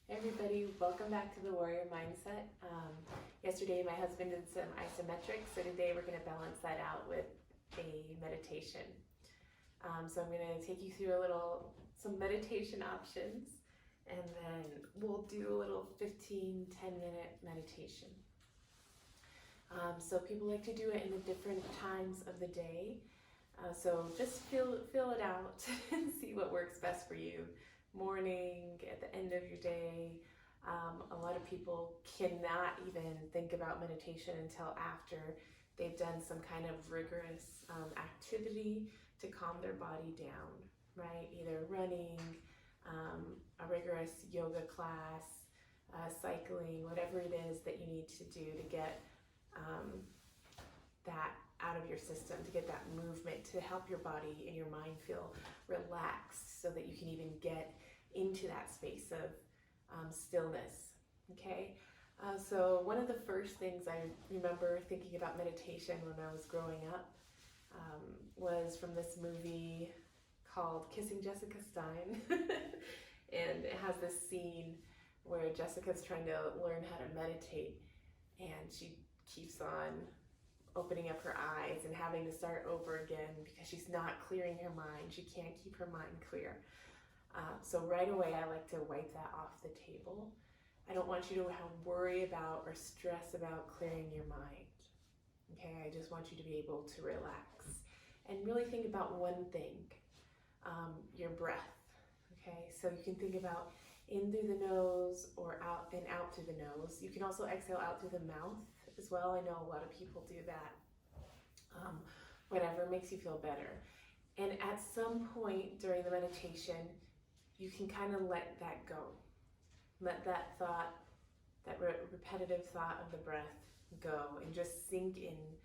Hey everybody, welcome back to the Warrior Mindset. Yesterday my husband did some isometrics, so today we're going to balance that out with a meditation. So I'm going to take you through some meditation options, and then we'll do a little 10-minute meditation. So people like to do it in the different times of the day. So just feel it out and see what works best for you. Morning, at the end of your day. A lot of people cannot even think about meditation until after they've done some kind of rigorous activity to calm their body down, right? Either running, a rigorous yoga class, cycling, whatever it is that you need to do to get that out of your system, to get that movement, to help your body and your mind feel relaxed so that you can even get into that space of stillness, okay? So one of the first things I remember thinking about meditation when I was growing up was from this movie called Kissing Jessica Stein. And it has this scene where Jessica's trying to learn how to meditate, and she keeps on opening up her eyes and having to start over again because she's not clearing her mind. She can't keep her mind clear. So right away, I like to wipe that off the table. I don't want you to worry about or stress about clearing your mind. Okay, I just want you to be able to relax and really think about one thing, your breath. Okay, so you can think about in through the nose or out and out through the nose. You can also exhale out through the mouth as well. I know a lot of people do that. Whatever makes you feel better. And at some point during the meditation, you can kind of let that go. Let that thought, that repetitive thought of the breath go and just sink in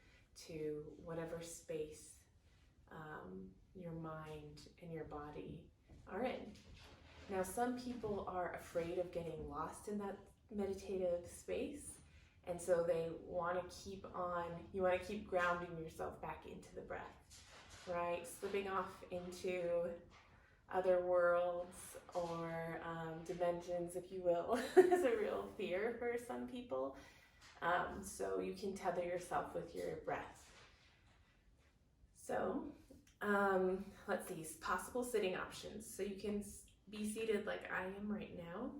to whatever space your mind and your body are in. Now, some people are afraid of getting lost in that meditative space, and so they want to keep grounding yourself back into the breath, right? Slipping off into other worlds or dimensions, if you will, is a real fear for some people. So you can tether yourself with your breath. So let's see, possible sitting options. So you can be seated like I am right now.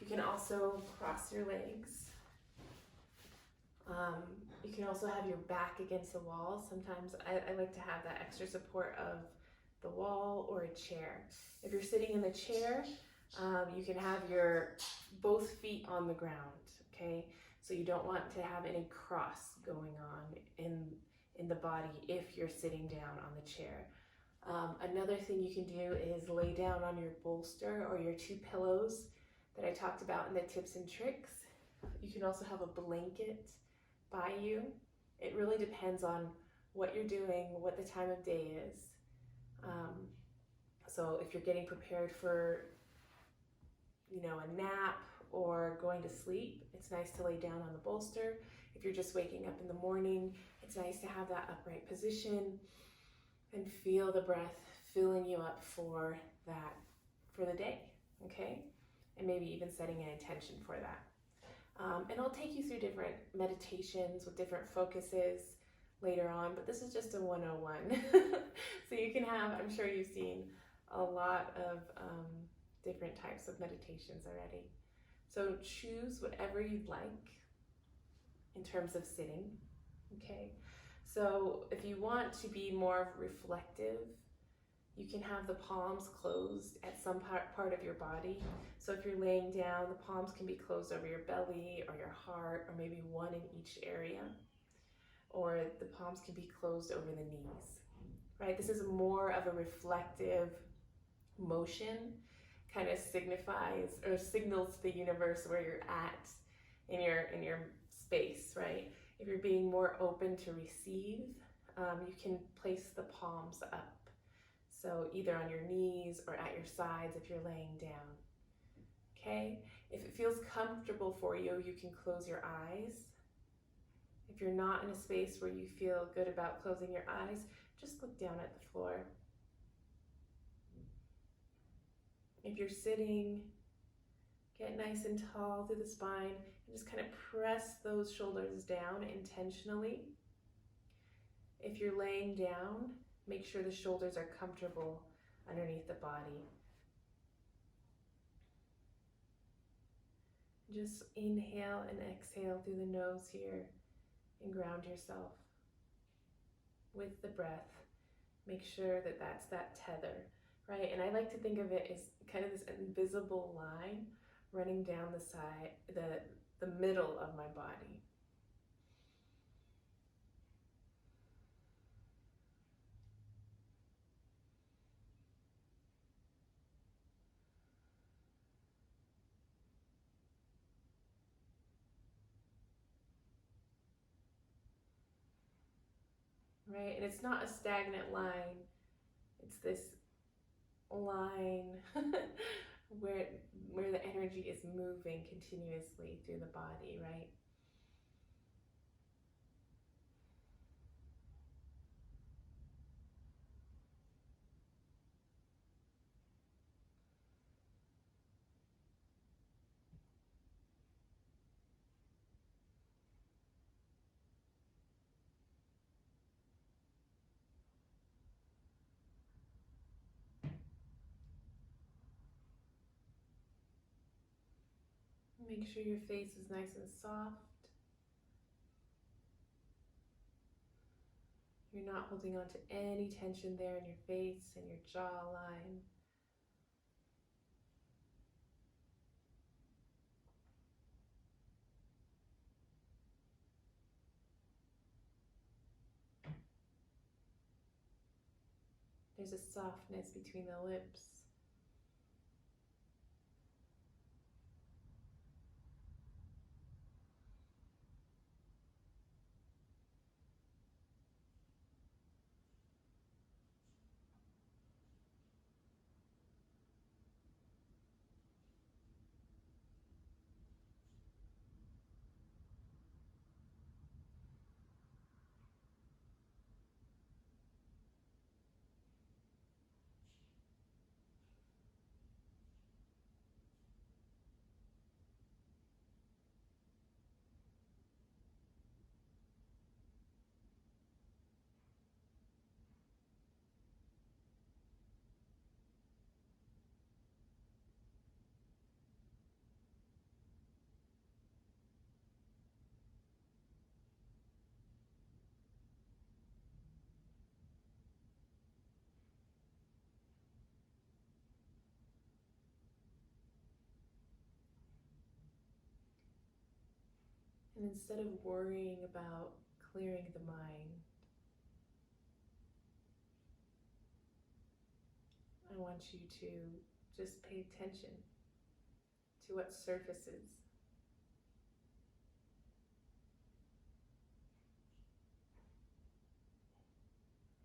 You can also cross your legs. You can also have your back against the wall. Sometimes I like to have that extra support of the wall or a chair. If you're sitting in the chair, you can have your both feet on the ground, okay? So you don't want to have any cross going on in the body if you're sitting down on the chair. Another thing you can do is lay down on your bolster or your two pillows that I talked about in the tips and tricks. You can also have a blanket by you. It really depends on what you're doing, what the time of day is. So if you're getting prepared for, a nap or going to sleep, it's nice to lay down on the bolster. If you're just waking up in the morning, it's nice to have that upright position and feel the breath filling you up for the day, okay? And maybe even setting an intention for that. And I'll take you through different meditations with different focuses later on, but this is just a 101. So you can have, I'm sure you've seen a lot of different types of meditations already. So choose whatever you'd like in terms of sitting, okay? So if you want to be more reflective, you can have the palms closed at some part of your body. So if you're laying down, the palms can be closed over your belly or your heart, or maybe one in each area. Or the palms can be closed over the knees, right? This is more of a reflective motion, kind of signifies or signals to the universe where you're at in your space, right? If you're being more open to receive, you can place the palms up. So either on your knees or at your sides if you're laying down, okay? If it feels comfortable for you, you can close your eyes. If you're not in a space where you feel good about closing your eyes, just look down at the floor. If you're sitting, Get nice and tall through the spine and just kind of press those shoulders down intentionally. If you're laying down, make sure the shoulders are comfortable underneath the body. Just inhale and exhale through the nose here and ground yourself with the breath. Make sure that that's that tether, right? And I like to think of it as kind of this invisible line running down the side, the middle of my body. Right? And it's not a stagnant line. It's this line where the energy is moving continuously through the body, right? Make sure your face is nice and soft. You're not holding on to any tension there in your face and your jawline. There's a softness between the lips. And instead of worrying about clearing the mind, I want you to just pay attention to what surfaces.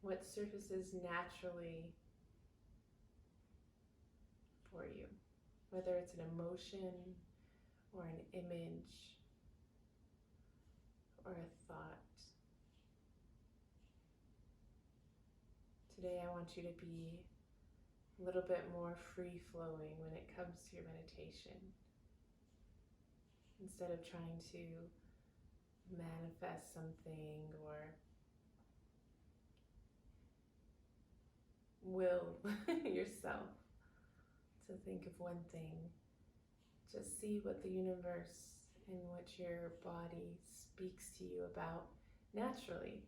What surfaces naturally for you, whether it's an emotion or an image or a thought. Today I want you to be a little bit more free-flowing when it comes to your meditation. Instead of trying to manifest something or will yourself to think of one thing, just see what the universe and what your body speaks to you about naturally.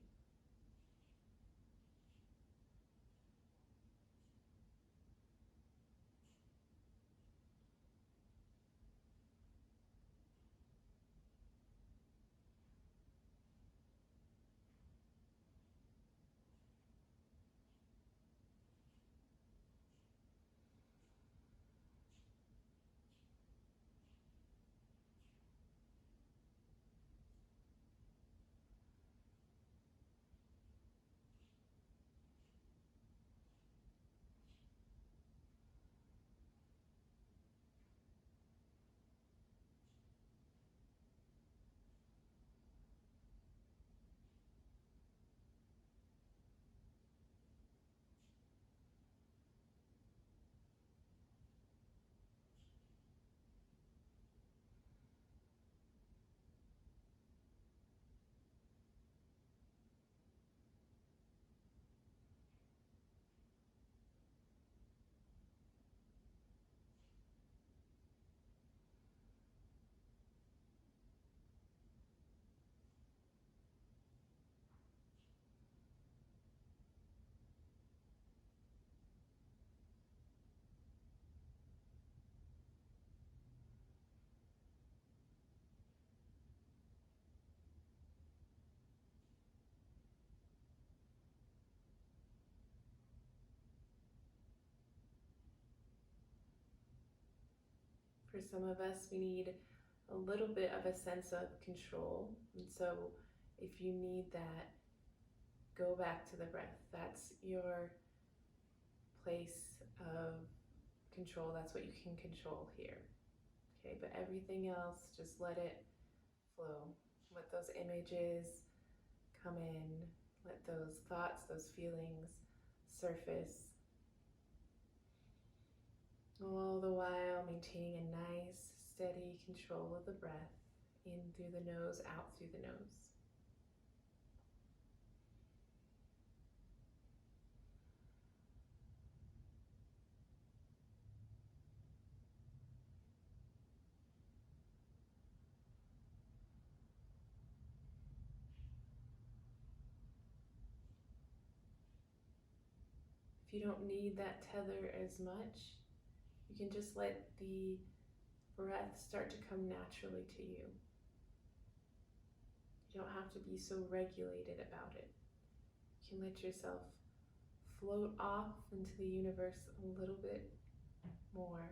For some of us, we need a little bit of a sense of control. And so if you need that, go back to the breath. That's your place of control. That's what you can control here. Okay, but everything else, just let it flow. Let those images come in. Let those thoughts, those feelings surface. All the while maintaining a nice, steady control of the breath, in through the nose, out through the nose. If you don't need that tether as much, you can just let the breath start to come naturally to you. You don't have to be so regulated about it. You can let yourself float off into the universe a little bit more.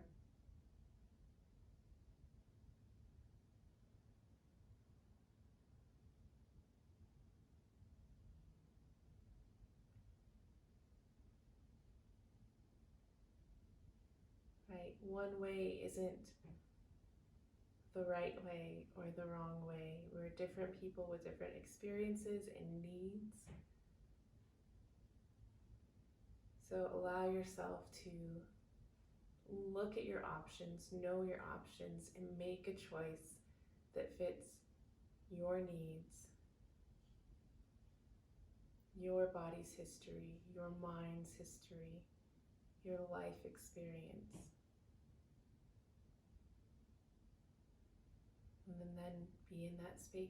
Right? One way isn't the right way or the wrong way. We're different people with different experiences and needs. So allow yourself to look at your options, know your options, and make a choice that fits your needs, your body's history, your mind's history, your life experience. And then be in that space.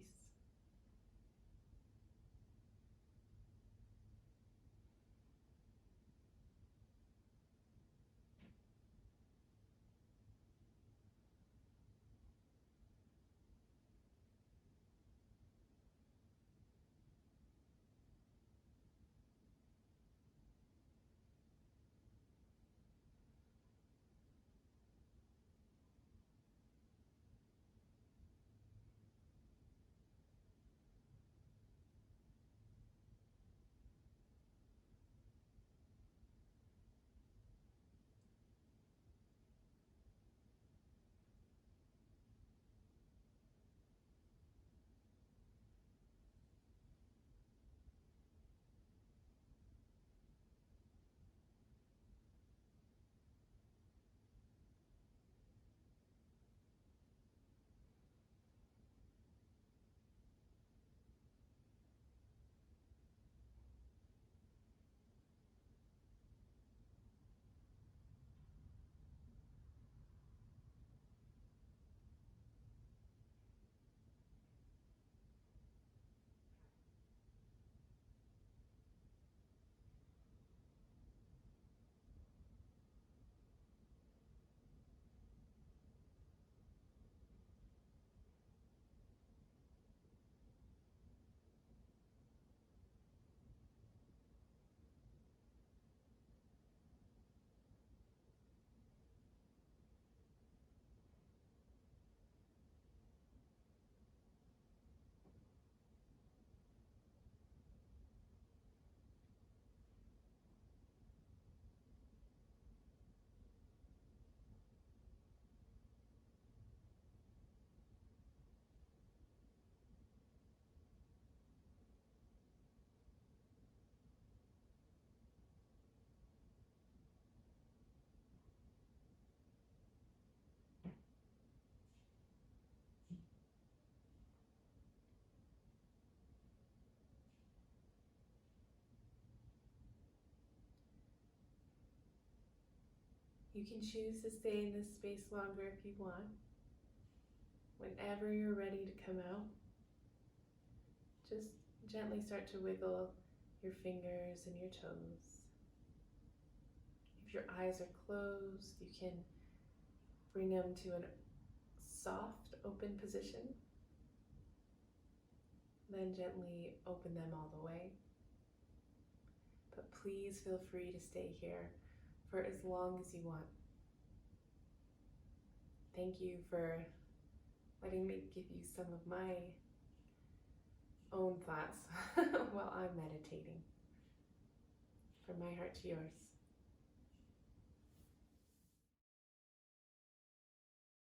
You can choose to stay in this space longer if you want. Whenever you're ready to come out, just gently start to wiggle your fingers and your toes. If your eyes are closed, you can bring them to a soft, open position. Then gently open them all the way. But please feel free to stay here for as long as you want. thank you for letting me give you some of my own thoughts while I'm meditating. From my heart to yours.